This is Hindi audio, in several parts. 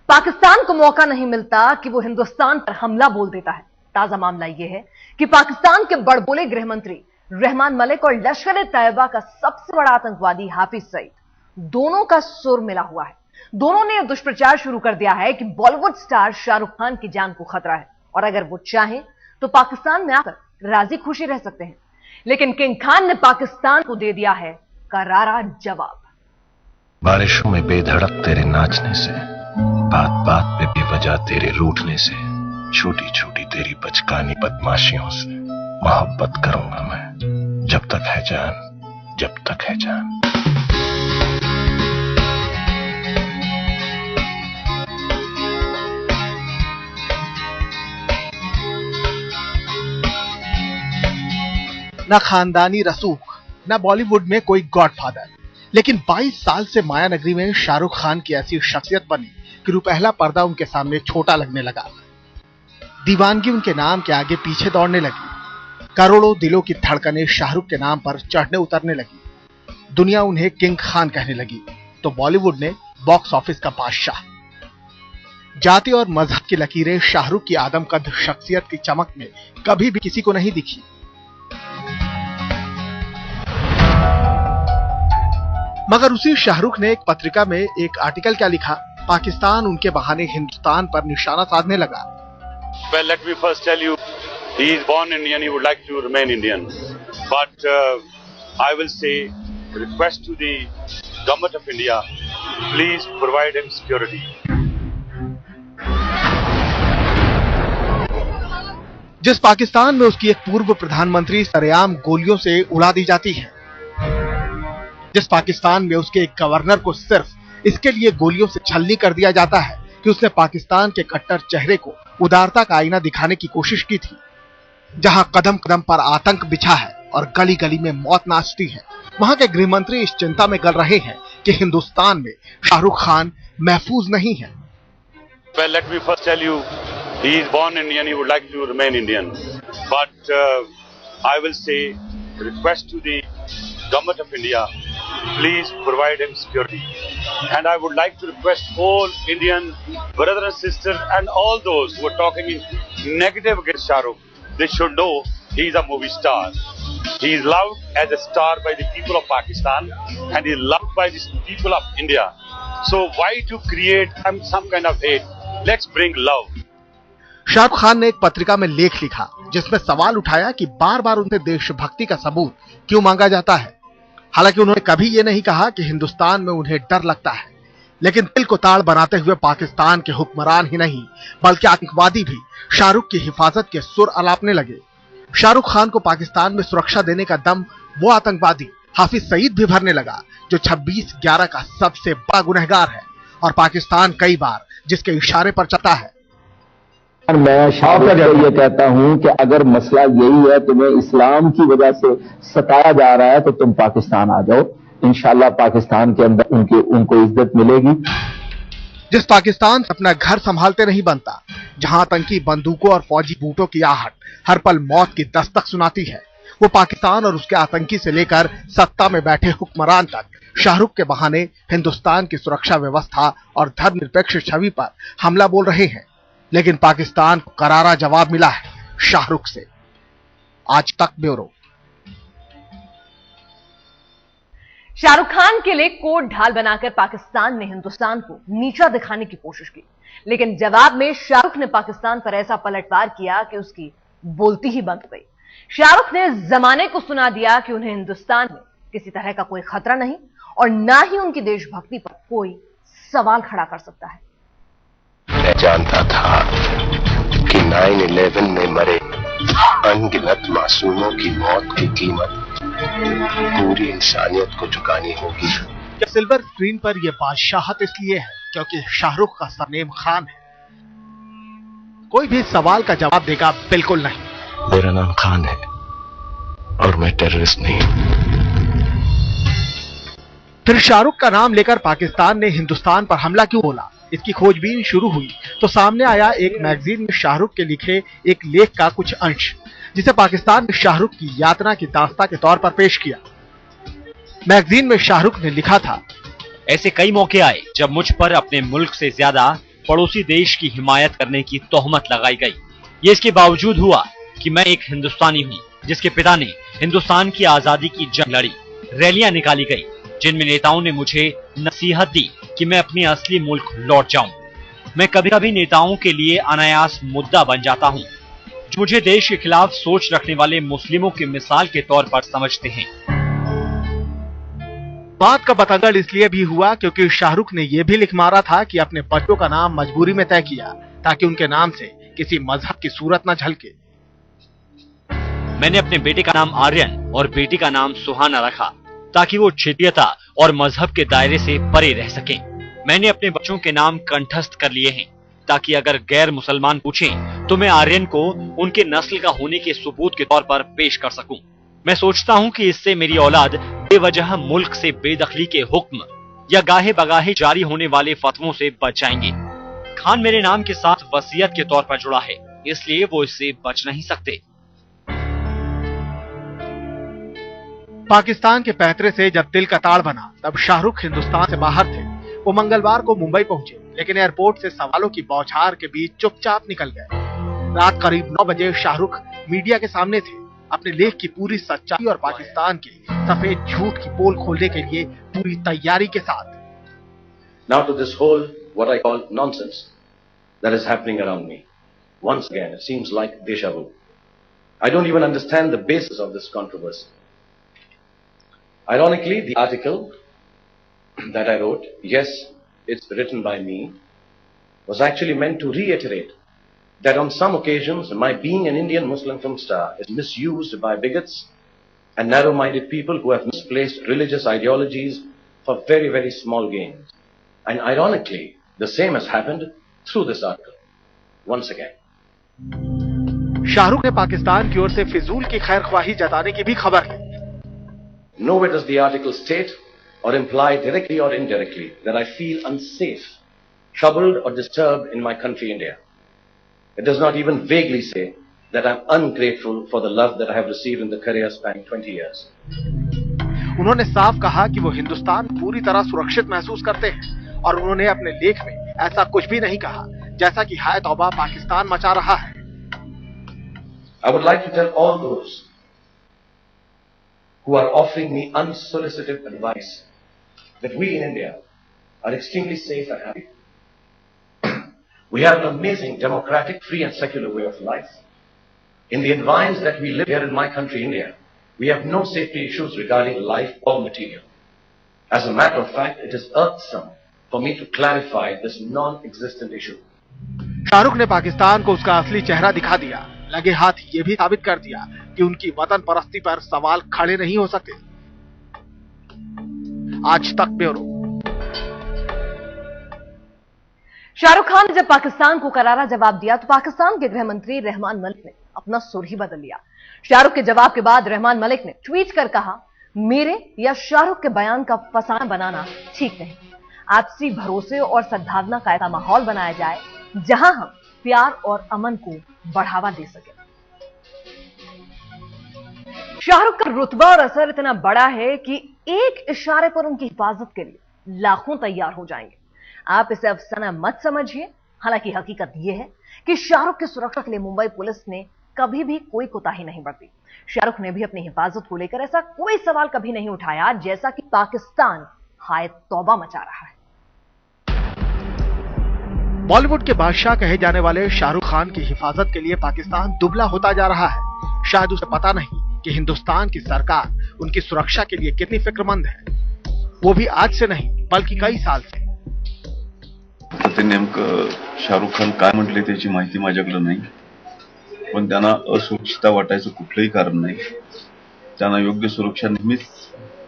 पाकिस्तान को मौका नहीं मिलता कि वो हिंदुस्तान पर हमला बोल देता है। ताजा मामला यह है कि पाकिस्तान के बड़बोले गृह मंत्री रहमान मलिक और लश्कर ए तैयबा का सबसे बड़ा आतंकवादी हाफिज सईद, दोनों का सुर मिला हुआ है। दोनों ने दुष्प्रचार शुरू कर दिया है कि बॉलीवुड स्टार शाहरुख खान की जान को खतरा है और अगर वो चाहें तो पाकिस्तान में आकर राजी खुशी रह सकते हैं। लेकिन किंग खान ने पाकिस्तान को दे दिया है करारा जवाब। बारिशों में बेधड़क तेरे नाचने से, बात बात पे बेवजह तेरे रूठने से, छोटी छोटी तेरी बचकानी बदमाशियों से मोहब्बत करूंगा मैं, जब तक है जान, जब तक है जान। न खानदानी रसूख, न बॉलीवुड में कोई गॉडफादर, लेकिन 22 साल से माया नगरी में शाहरुख खान की ऐसी शख्सियत बनी कि रुपहला पर्दा उनके सामने छोटा लगने लगा। दीवानगी उनके नाम के आगे पीछे दौड़ने लगी। करोड़ों दिलों की धड़कनें शाहरुख के नाम पर चढ़ने उतरने लगी। दुनिया उन्हें किंग खान कहने लगी तो बॉलीवुड ने बॉक्स ऑफिस का बादशाह। जाति और मजहब की लकीरें शाहरुख की आदमकद शख्सियत की चमक में कभी भी किसी को नहीं दिखी। मगर उसी शाहरुख ने एक पत्रिका में एक आर्टिकल क्या लिखा, पाकिस्तान उनके बहाने हिंदुस्तान पर निशाना साधने लगा। Well, let me first tell you, he is born Indian, he would like to remain Indian. But I will say, request to the government of India, please provide him security. जिस पाकिस्तान में उसकी एक पूर्व प्रधानमंत्री सरेआम गोलियों से उड़ा दी जाती है, जिस पाकिस्तान में उसके एक गवर्नर को सिर्फ इसके लिए गोलियों से छलनी कर दिया जाता है कि उसने पाकिस्तान के कट्टर चेहरे को उदारता का आईना दिखाने की कोशिश की थी, जहां कदम कदम पर आतंक बिछा है और गली गली में मौत नाचती है, वहां के गृह मंत्री इस चिंता में कर रहे हैं कि हिंदुस्तान में शाहरुख खान महफूज नहीं है। Well, let me first tell you, he is born Indian, he would like to remain Indian. But I will say, request to the government of India, please provide him security. And I would like to request all Indian brothers and sisters and all those who are talking in negative against Shahrukh, they should know he is a movie star. He is loved as a star by the people of Pakistan and he is loved by the people of India. So why to create some kind of hate? Let's bring love. Shahrukh Khan ने एक पत्रिका में लेख लिखा जिसमें सवाल उठाया कि बार बार उनसे देशभक्ति का सबूत क्यों मांगा जाता है। हालांकि उन्होंने कभी ये नहीं कहा कि हिंदुस्तान में उन्हें डर लगता है, लेकिन दिल को ताड़ बनाते हुए पाकिस्तान के हुक्मरान ही नहीं बल्कि आतंकवादी भी शाहरुख की हिफाजत के सुर अलापने लगे। शाहरुख खान को पाकिस्तान में सुरक्षा देने का दम वो आतंकवादी हाफिज सईद भी भरने लगा जो 26/11 का सबसे बड़ा गुनहगार है और पाकिस्तान कई बार जिसके इशारे पर चलता है। मैं शाहरुख को ये कहता हूं कि अगर मसला यही है, तुम्हें इस्लाम की वजह से सताया जा रहा है, तो तुम पाकिस्तान आ जाओ, इंशाल्लाह पाकिस्तान के अंदर उनको इज्जत मिलेगी। जिस पाकिस्तान से अपना घर संभालते नहीं बनता, जहां आतंकी बंदूकों और फौजी बूटों की आहट हर पल मौत की दस्तक सुनाती है, वो पाकिस्तान और उसके आतंकी से लेकर सत्ता में बैठे हुक्मरान तक शाहरुख के बहाने हिंदुस्तान की सुरक्षा व्यवस्था और धर्मनिरपेक्ष छवि पर हमला बोल रहे हैं। लेकिन पाकिस्तान को करारा जवाब मिला है शाहरुख से। आज तक ब्यूरो। शाहरुख खान के लिए कोट ढाल बनाकर पाकिस्तान ने हिंदुस्तान को नीचा दिखाने की कोशिश की, लेकिन जवाब में शाहरुख ने पाकिस्तान पर ऐसा पलटवार किया कि उसकी बोलती ही बंद हो गई। शाहरुख ने जमाने को सुना दिया कि उन्हें हिंदुस्तान में किसी तरह का कोई खतरा नहीं और ना ही उनकी देशभक्ति पर कोई सवाल खड़ा कर सकता है। मैं जानता था कि 9/11 में मरे अनगिनत मासूमों की मौत की कीमत पूरी इंसानियत को चुकानी होगी। सिल्वर स्क्रीन पर यह बादशाहत इसलिए है क्योंकि शाहरुख का सरनेम खान है। कोई भी सवाल का जवाब देगा बिल्कुल नहीं। मेरा नाम खान है और मैं टेररिस्ट नहीं हूं। फिर शाहरुख का नाम लेकर पाकिस्तान ने हिंदुस्तान पर हमला क्यों बोला? इसकी खोजबीन शुरू हुई तो सामने आया एक मैगजीन में शाहरुख के लिखे एक लेख का कुछ अंश, जिसे पाकिस्तान ने शाहरुख की यातना की दास्तां के तौर पर पेश किया। मैगजीन में शाहरुख ने लिखा था, ऐसे कई मौके आए जब मुझ पर अपने मुल्क से ज्यादा पड़ोसी देश की हिमायत करने की तोहमत लगाई गई। ये इसके बावजूद हुआ कि मैं एक हिंदुस्तानी हूँ जिसके पिता ने हिंदुस्तान की आजादी की जंग लड़ी। रैलियां निकाली गई जिनमें नेताओं ने मुझे नसीहत दी कि मैं अपने असली मुल्क लौट जाऊं। मैं कभी कभी नेताओं के लिए अनायास मुद्दा बन जाता हूं, जो मुझे देश के खिलाफ सोच रखने वाले मुस्लिमों की मिसाल के तौर पर समझते हैं। बात का बतंगड़ इसलिए भी हुआ क्योंकि शाहरुख ने यह भी लिख मारा था कि अपने बच्चों का नाम मजबूरी में तय किया ताकि उनके नाम से किसी मजहब की सूरत न झलके। मैंने अपने बेटे का नाम आर्यन और बेटी का नाम सुहाना रखा ताकि वो क्षेत्रीयता और मजहब के दायरे से परे रह सकें। मैंने अपने बच्चों के नाम कंठस्थ कर लिए हैं ताकि अगर गैर मुसलमान पूछें तो मैं आर्यन को उनके नस्ल का होने के सबूत के तौर पर पेश कर सकूं। मैं सोचता हूं कि इससे मेरी औलाद बेवजह मुल्क से बेदखली के हुक्म या गाहे बगाहे जारी होने वाले फतवों से बच जाएंगे। खान मेरे नाम के साथ वसीयत के तौर पर जुड़ा है, इसलिए वो इससे बच नहीं सकते। पाकिस्तान के पैतरे से जब दिल का ताड़ बना तब शाहरुख हिंदुस्तान से बाहर थे। वो मंगलवार को मुंबई पहुंचे, लेकिन एयरपोर्ट से सवालों की बौछार के बीच चुपचाप निकल गए। रात करीब 9 बजे शाहरुख मीडिया के सामने थे, अपने लेख की पूरी सच्चाई और पाकिस्तान के सफेद झूठ की पोल खोलने के लिए पूरी तैयारी के साथ। Now to this whole what I call nonsense that is happening around me. Once again, it seems like deja vu. I don't even understand the basis of this controversy. Ironically, the article that I wrote, yes, it's written by me, was actually meant to reiterate that on some occasions my being an Indian Muslim film star is misused by bigots and narrow-minded people who have misplaced religious ideologies for very, very small gains. And ironically, the same has happened through this article, once again. Shahrukh ने पाकिस्तान की ओर से फिजूल की खैरख्वाही जताने की भी खबर है। Nowhere does the article state or imply directly or indirectly that I feel unsafe, troubled or disturbed in my country, India. It does not even vaguely say that I'm ungrateful for the love that I have received in the career spanning 20 years. उन्होंने साफ कहा कि वो हिंदुस्तान पूरी तरह सुरक्षित महसूस करते हैं और उन्होंने अपने लेख में ऐसा कुछ भी नहीं कहा जैसा कि हाय तौबा पाकिस्तान मचा रहा है। I would like to tell all those who are offering me unsolicited advice that we in India are extremely safe and happy. We have an amazing democratic, free and secular way of life. In the environs that we live here in my country, India, we have no safety issues regarding life or material. As a matter of fact, it is irksome for me to clarify this non-existent issue. Shahrukh ने पाकिस्तान को उसका असली चेहरा दिखा दिया, लगे हाथ ये भी साबित कर दिया कि उनकी वतन परस्ती पर सवाल खड़े नहीं हो सकते। आज तक ब्यूरो। शाहरुख खान ने जब पाकिस्तान को करारा जवाब दिया तो पाकिस्तान के गृह मंत्री रहमान मलिक ने अपना सुर ही बदल लिया। शाहरुख के जवाब के बाद रहमान मलिक ने ट्वीट कर कहा, मेरे या शाहरुख के बयान का फसाना बनाना ठीक नहीं। आपसी भरोसे और सद्भावना का ऐसा माहौल बनाया जाए जहां हम प्यार और अमन को बढ़ावा दे सके। शाहरुख का रुतबा और असर इतना बड़ा है कि एक इशारे पर उनकी हिफाजत के लिए लाखों तैयार हो जाएंगे। आप इसे अफसाना मत समझिए, हालांकि हकीकत यह है कि शाहरुख की सुरक्षा के लिए मुंबई पुलिस ने कभी भी कोई कोताही नहीं बरती। शाहरुख ने भी अपनी हिफाजत को लेकर ऐसा कोई सवाल कभी नहीं उठाया जैसा कि पाकिस्तान हाय तौबा मचा रहा है। बॉलीवुड के बादशाह कहे जाने वाले शाहरुख खान की हिफाजत के लिए पाकिस्तान दुबला होता जा रहा है। शायद उसे पता नहीं कि हिंदुस्तान की सरकार उनकी सुरक्षा के लिए कितनी फिक्रमंद है, वो भी आज से नहीं बल्कि कई साल से। ते नेमकं शाहरुख खान काय म्हटले त्याची माहिती माझ्याकडे नाही, पण त्यांना असुरक्षितता वाटायचं कुठलंही कारण नाही। त्यांना योग्य सुरक्षा नेहमीच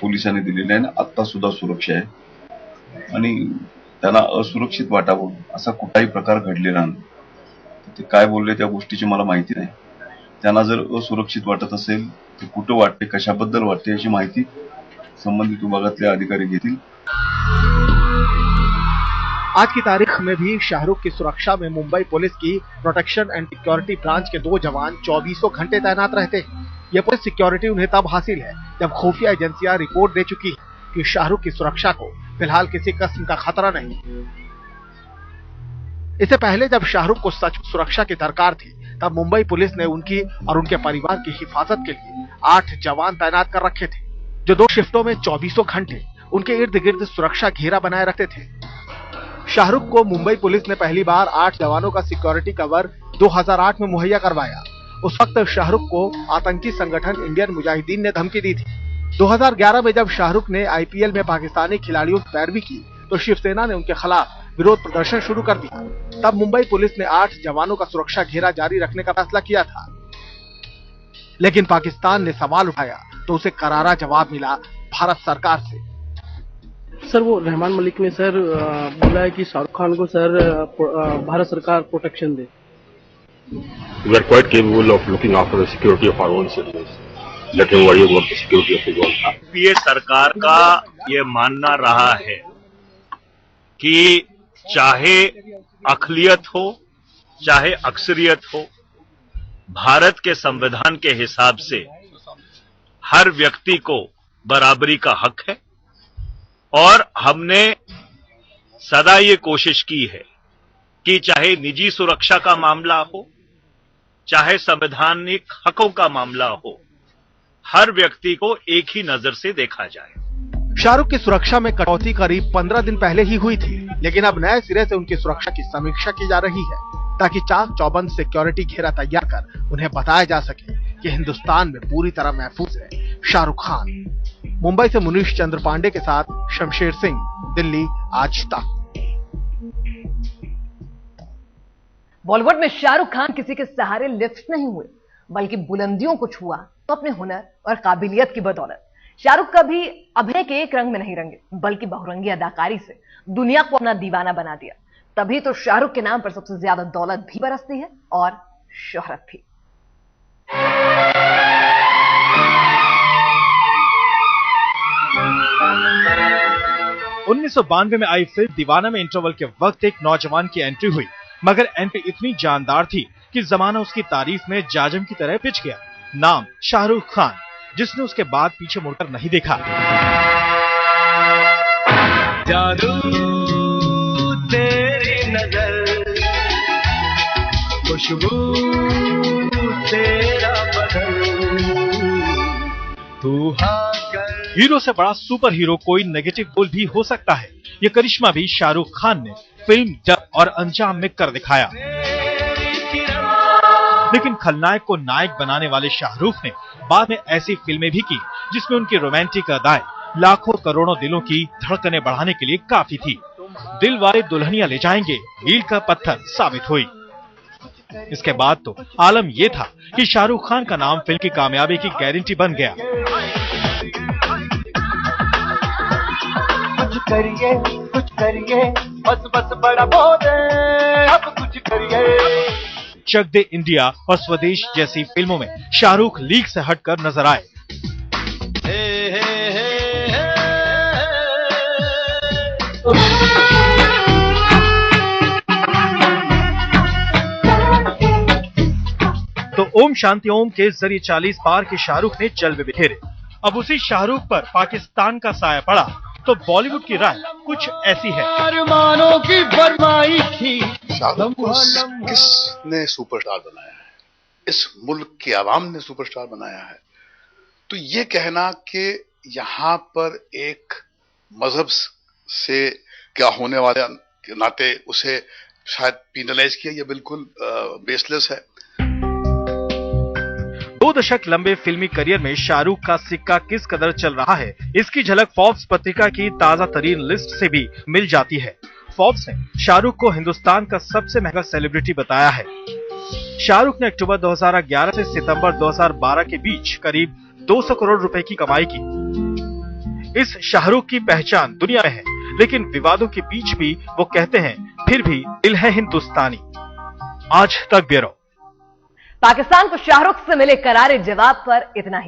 पोलिसांनी दिलेली आहे, आता सुद्धा सुरक्षा आहे आणि त्यांना असुरक्षित वाटावं असा कुठलाही प्रकार घडलेला नाही। ते काय बोलले त्या गोष्टीची मला माहिती नाही। त्यांना जर असुरक्षित वाटत असेल तर कुठं वाटते, कशाबद्दल वाटते याची माहिती संबंधित विभागातले अधिकारी घेतील। आज की तारीख में भी शाहरुख की सुरक्षा में मुंबई पुलिस की प्रोटेक्शन एंड सिक्योरिटी ब्रांच के 2 जवान 24 घंटे तैनात रहते हैं। यह पुलिस सिक्योरिटी उन्हें तब हासिल है जब खुफिया एजेंसियां रिपोर्ट दे चुकी है कि शाहरुख की सुरक्षा को फिलहाल किसी किस्म का खतरा नहीं। इससे पहले जब शाहरुख को सच सुरक्षा की दरकार थी, तब मुंबई पुलिस ने उनकी और उनके परिवार की हिफाजत के लिए 8 जवान तैनात कर रखे थे, जो 2 शिफ्टों में 24 घंटे उनके इर्द गिर्द सुरक्षा घेरा बनाए रखते थे। शाहरुख को मुंबई पुलिस ने पहली बार 8 जवानों का सिक्योरिटी कवर 2008 में मुहैया करवाया। उस वक्त शाहरुख को आतंकी संगठन इंडियन मुजाहिदीन ने धमकी दी थी। 2011 में जब शाहरुख ने आईपीएल में पाकिस्तानी खिलाड़ियों की पैरवी की, तो शिवसेना ने उनके खिलाफ विरोध प्रदर्शन शुरू कर दिया। तब मुंबई पुलिस ने 8 जवानों का सुरक्षा घेरा जारी रखने का फैसला किया था, लेकिन पाकिस्तान ने सवाल उठाया तो उसे करारा जवाब मिला भारत सरकार से। सर, वो रहमान मलिक ने सर बोला है कि शाहरुख खान को सर भारत सरकार protection they. We are quite capable of looking after the security of our own citizens. Let him worry about the security of his own. ये सरकार का ये मानना रहा है कि चाहे अक़लियत हो चाहे अक्सरियत हो, भारत के संविधान के हिसाब से हर व्यक्ति को बराबरी का हक है और हमने सदा ये कोशिश की है कि चाहे निजी सुरक्षा का मामला हो चाहे संवैधानिक हकों का मामला हो, हर व्यक्ति को एक ही नजर से देखा जाए। शाहरुख की सुरक्षा में कटौती करीब 15 दिन पहले ही हुई थी, लेकिन अब नए सिरे से उनकी सुरक्षा की समीक्षा की जा रही है ताकि चाक चौबंद सिक्योरिटी घेरा तैयार कर उन्हें बताया जा सके कि हिंदुस्तान में पूरी तरह महफूज है शाहरुख खान। मुंबई से मुनीश चंद्र पांडे के साथ शमशेर सिंह, दिल्ली आज तक। बॉलीवुड में शाहरुख खान किसी के सहारे लिफ्ट नहीं हुए, बल्कि बुलंदियों को छुआ तो अपने हुनर और काबिलियत की बदौलत। शाहरुख कभी अभिनय के एक रंग में नहीं रंगे, बल्कि बहुरंगी अदाकारी से दुनिया को अपना दीवाना बना दिया। तभी तो शाहरुख के नाम पर सबसे ज्यादा दौलत भी बरसती है और शोहरत भी। 1992 में आई फिल्म दीवाना में इंटरवल के वक्त एक नौजवान की एंट्री हुई, मगर एंट्री इतनी जानदार थी कि जमाना उसकी तारीफ में जाजम की तरह पिच गया। नाम शाहरुख खान, जिसने उसके बाद पीछे मुड़कर नहीं देखा। जादू तेरी नजर, खुशबू तेरा बदन, तू हीरो से बड़ा सुपर हीरो कोई नेगेटिव रोल भी हो सकता है। ये करिश्मा भी शाहरुख खान ने फिल्म डब और अंजाम में कर दिखाया। लेकिन खलनायक को नायक बनाने वाले शाहरुख ने बाद में ऐसी फिल्में भी की जिसमें उनकी रोमांटिक अदाएं लाखों करोड़ों दिलों की धड़कनें बढ़ाने के लिए काफी थी। दिल वाले दुल्हनिया ले जाएंगे मील का पत्थर साबित हुई। इसके बाद तो आलम यह था कि शाहरुख खान का नाम फिल्म की कामयाबी की गारंटी बन गया। कुछ करिए, बस बस बड़ा बहुत है, अब कुछ करिए। चक दे इंडिया और स्वदेश जैसी फिल्मों में शाहरुख लीग से हटकर नजर आए। तो ओम शांति ओम के जरिए 40 पार के शाहरुख ने जलवे बिखेरे। अब उसी शाहरुख पर पाकिस्तान का साया पड़ा तो बॉलीवुड की राय कुछ ऐसी है। अरमानों की फरमाइश थी। शाहरुख को किसने सुपरस्टार बनाया है? इस मुल्क की आवाम ने सुपरस्टार बनाया है। तो ये कहना कि यहाँ पर एक मजहब से क्या होने वाले के नाते उसे शायद पीनलाइज किया, ये बिल्कुल बेसलेस है। 2 दशक लंबे फिल्मी करियर में शाहरुख का सिक्का किस कदर चल रहा है, इसकी झलक फोर्ब्स पत्रिका की ताजा तरीन लिस्ट से भी मिल जाती है। फोर्ब्स ने शाहरुख को हिंदुस्तान का सबसे महंगा सेलिब्रिटी बताया है। शाहरुख ने अक्टूबर 2011 से सितंबर 2012 के बीच करीब 200 करोड़ रुपए की कमाई की। इस शाहरुख की पहचान दुनिया में है, लेकिन विवादों के बीच भी वो कहते हैं फिर भी दिल है हिंदुस्तानी। आज तक ब्यूरो। पाकिस्तान को शाहरुख से मिले करारे जवाब पर इतना ही।